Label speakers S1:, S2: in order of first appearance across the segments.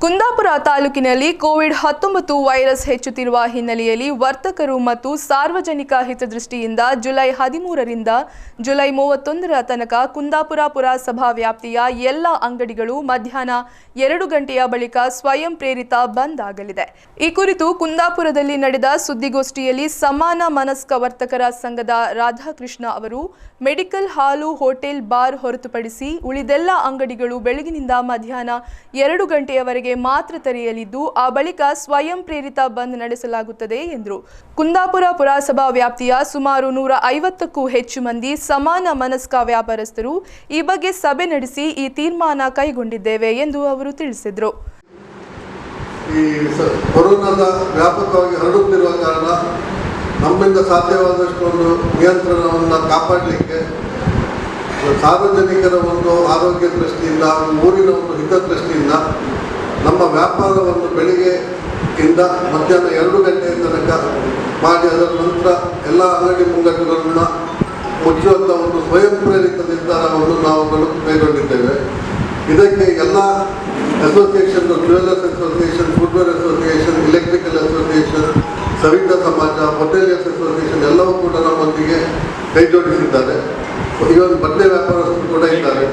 S1: ಕುಂದಾಪುರ ತಾಲೂಕಿನಲ್ಲಿ COVID-19 virus ಹೆಚ್ಚುತ್ತಿರುವ ಹಿನ್ನೆಲೆಯಲ್ಲಿ ವರ್ತಕರು ಮತ್ತು ಸಾರ್ವಜನಿಕ ಹಿತದೃಷ್ಟಿಯಿಂದ ಜುಲೈ 13 ರಿಂದ ಜುಲೈ 31 ತನಕ ಕುಂದಾಪುರ ಪುರಸಭಾ ವ್ಯಾಪ್ತಿಯ ಎಲ್ಲ ಅಂಗಡಿಗಳು ಮಧ್ಯಾಹ್ನ 2 ಗಂಟೆಯ ಬಳಿಕ ಸ್ವಯಂ ಪ್ರೇರಿತ ಬಂದ್ ಆಗಲಿದೆ। ಈ ಕುರಿತು ಕುಂದಾಪುರದಲ್ಲಿ ನಡೆದ ಸುದ್ದಿಗೋಷ್ಠಿಯಲ್ಲಿ ಸಮಾನ ಮನಸ್ಕ ವರ್ತಕರ ಸಂಘದ ರಾಧಾಕೃಷ್ಣ ಅವರು ಮೆಡಿಕಲ್ ಹಾಲು ಹೋಟೆಲ್ ಬಾರ್ ಹೊರತುಪಡಿಸಿ ಉಳಿದೆಲ್ಲ ಅಂಗಡಿಗಳು ಬೆಳಗಿನಿಂದ ಮಧ್ಯಾಹ್ನ 2 ಗಂಟೆಯವರೆಗೆ ಮಾತ್ರ ತೆರೆಯಲಿದ್ದು ಆ ಬಳಿಕ ಸ್ವಯಂ ಪ್ರೇರಿತ ಬಂದ್ ನಡೆಸಲಾಗುತ್ತದೆ ಎಂದರು। ಕುಂದಾಪುರ ಪುರಸಭಾ ವ್ಯಾಪ್ತಿಯ ಸುಮಾರು 150ಕ್ಕೂ ಹೆಚ್ಚು ಮಂದಿ ಸಮಾನ ಮನಸ್ಕ ವ್ಯಾಪಾರಸ್ಥರು ಈ ಬಗ್ಗೆ ಸಭೆ ನಡೆಸಿ ಈ ತೀರ್ಮಾನ ಕೈಗೊಂಡಿದ್ದೇವೆ ಎಂದು ಅವರು ತಿಳಿಸಿದರು।
S2: ಈ ಕೊರೋನಾದ ವ್ಯಾಪಕವಾಗಿ ಹರಡುತ್ತಿರುವ ಕಾರಣ ನಮ್ಮಿಂದ ಸಾಧ್ಯವಾದಷ್ಟು ಒಂದು ನಿಯಂತ್ರಣವನ್ನು ಕಾಪಾಡಲಿಕ್ಕೆ ಸಾರ್ವಜನಿಕರ ಒಂದು ಆರೋಗ್ಯ ದೃಷ್ಟಿಯಿಂದ ಊರಿನ ಒಂದು ಹಿತದೃಷ್ಟಿಯಿಂದ ನಮ್ಮ ವ್ಯಾಪಾರವನ್ನು ಬೆಳಿಗ್ಗೆಯಿಂದ ಮಧ್ಯಾಹ್ನ 2 ಗಂಟೆಯ ತನಕ ಮಾಡಿ ಅದರ ನಂತರ ಎಲ್ಲ ಅಂಗಡಿ ಮುಂಗಟ್ಟುಗಳನ್ನು ಮುಚ್ಚುವಂಥ ಒಂದು ಸ್ವಯಂ ಪ್ರೇರಿತ ನಿರ್ಧಾರವನ್ನು ನಾವುಗಳು ಕೈಗೊಂಡಿದ್ದೇವೆ। ಇದಕ್ಕೆ ಎಲ್ಲ association, jewellers association, footwear association, electrical association, ಸವಿತ ಸಮಾಜ, ಹೋಟೆಲಿಯರ್ಸ್ ಅಸೋಸಿಯೇಷನ್ ಎಲ್ಲವೂ ಕೂಡ ನಮ್ಮೊಂದಿಗೆ ಕೈ ಜೋಡಿಸಿದ್ದಾರೆ। ಇವತ್ತು ಬಟ್ಟೆ ವ್ಯಾಪಾರಸ್ಥರು ಕೂಡ ಇದ್ದಾರೆ,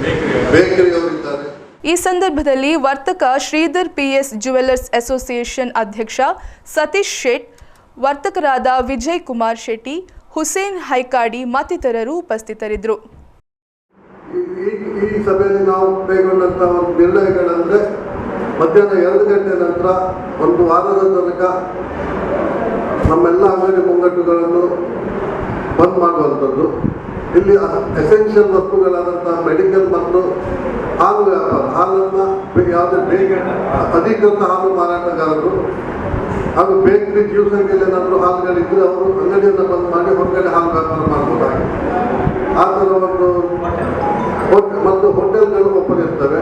S2: ಬೇಕರಿಯವರಿದ್ದಾರೆ।
S1: ಈ ಸಂದರ್ಭದಲ್ಲಿ ವರ್ತಕ ಶ್ರೀಧರ್ ಪಿಎಸ್ ಜ್ಯುವೆಲ್ಲರ್ಸ್ ಅಸೋಸಿಯೇಷನ್ ಅಧ್ಯಕ್ಷ ಸತೀಶ್ ಶೇಟ್, ವರ್ತಕರಾದ ವಿಜಯ್ ಕುಮಾರ್ ಶೆಟ್ಟಿ, ಹುಸೇನ್ ಹೈಕಾಡಿ ಮತ್ತಿತರರು ಉಪಸ್ಥಿತರಿದ್ದರು।
S2: ಈ ಸಭೆಯಲ್ಲಿ ನಾವು ಕೈಗೊಂಡಂಥ ಒಂದು ನಿರ್ಣಯಗಳಂದರೆ ಮಧ್ಯಾಹ್ನ 2 ಗಂಟೆ ನಂತರ ಒಂದು ವಾರದ ತನಕ ನಮ್ಮೆಲ್ಲ ಅಂಗಡಿ ಮುಂಗಟ್ಟುಗಳನ್ನು ಬಂದ್ ಮಾಡುವಂಥದ್ದು। ಇಲ್ಲಿ ಎಸೆನ್ಷಿಯಲ್ ವಸ್ತುಗಳಾದಂಥ ಮೆಡಿಕಲ್ ಮತ್ತು ಹಾಲು ವ್ಯಾಪಾರ, ಹಾಲನ್ನು ಯಾವುದೇ ಅಧಿಕೃತ ಹಾಲು ಮಾರಾಟಗಾರರು ಹಾಗೂ ಬೇಕರಿ, ಜ್ಯೂಸ್ ಅಂಗಡಿಯಲ್ಲಿ ಏನಾದರೂ ಹಾಲುಗಳಿದ್ದರೆ ಅವರು ಅಂಗಡಿಯನ್ನು ಬಂದ್ ಮಾಡಿ ಹೊರಗಡೆ ಹಾಲು ವ್ಯಾಪಾರ ಮಾಡಬಹುದಾಗಿದೆ। ಆ ಥರ ಒಂದು ಮತ್ತು ಹೋಟೆಲ್ಗಳು ಓಪನ್ ಇರ್ತವೆ।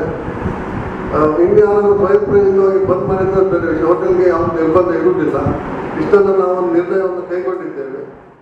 S2: ಇನ್ಯಾರು ಸ್ವಯಂ ಪ್ರೇರಿತವಾಗಿ ಬಂದ್ ಮಾಡಿದ್ರೆ ಹೋಟೆಲ್ಗೆ ಯಾವ ನಿರ್ಬಂಧ ಇರುವುದಿಲ್ಲ। ಇಷ್ಟನ್ನು ನಾವು ಒಂದು ನಿರ್ಣಯವನ್ನು ಕೈಗೊಂಡಿದ್ದೇವೆ।